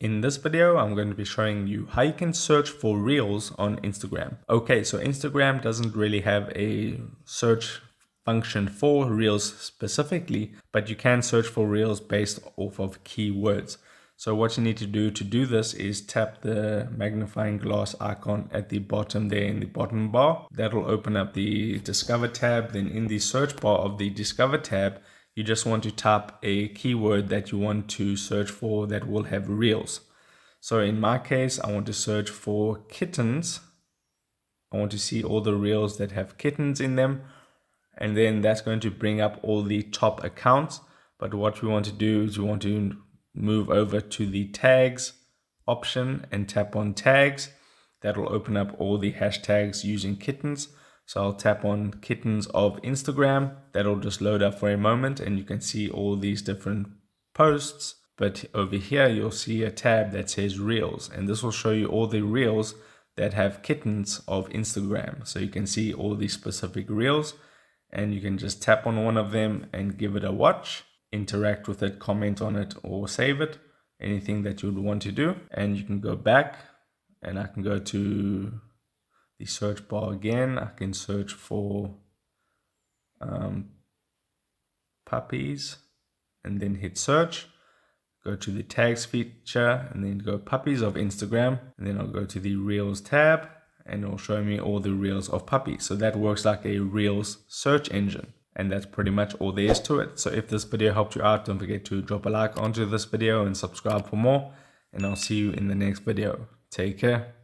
In this video, I'm going to be showing you how you can search for Reels on Instagram. Okay, so Instagram doesn't really have a search function for Reels specifically, but you can search for Reels based off of keywords. So what you need to do this is tap the magnifying glass icon at the bottom there in the bottom bar. That'll open up the Discover tab. Then in the search bar of the Discover tab, you just want to type a keyword that you want to search for that will have Reels. So in my case, I want to search for kittens. I want to see all the Reels that have kittens in them. And then that's going to bring up all the top accounts. But what we want to do is we want to move over to the tags option and tap on tags. That'll open up all the hashtags using kittens. So I'll tap on kittens of Instagram. That'll just load up for a moment and you can see all these different posts. But over here, you'll see a tab that says Reels, and this will show you all the Reels that have kittens of Instagram. So you can see all these specific Reels and you can just tap on one of them and give it a watch, interact with it, comment on it, or save it, anything that you would want to do. And you can go back and I can go to the search bar again. I can search for puppies and then hit search. Go to the tags feature and then go puppies of Instagram. And then I'll go to the Reels tab and it'll show me all the Reels of puppies. So that works like a Reels search engine. And that's pretty much all there is to it. So if this video helped you out, don't forget to drop a like onto this video and subscribe for more. And I'll see you in the next video. Take care.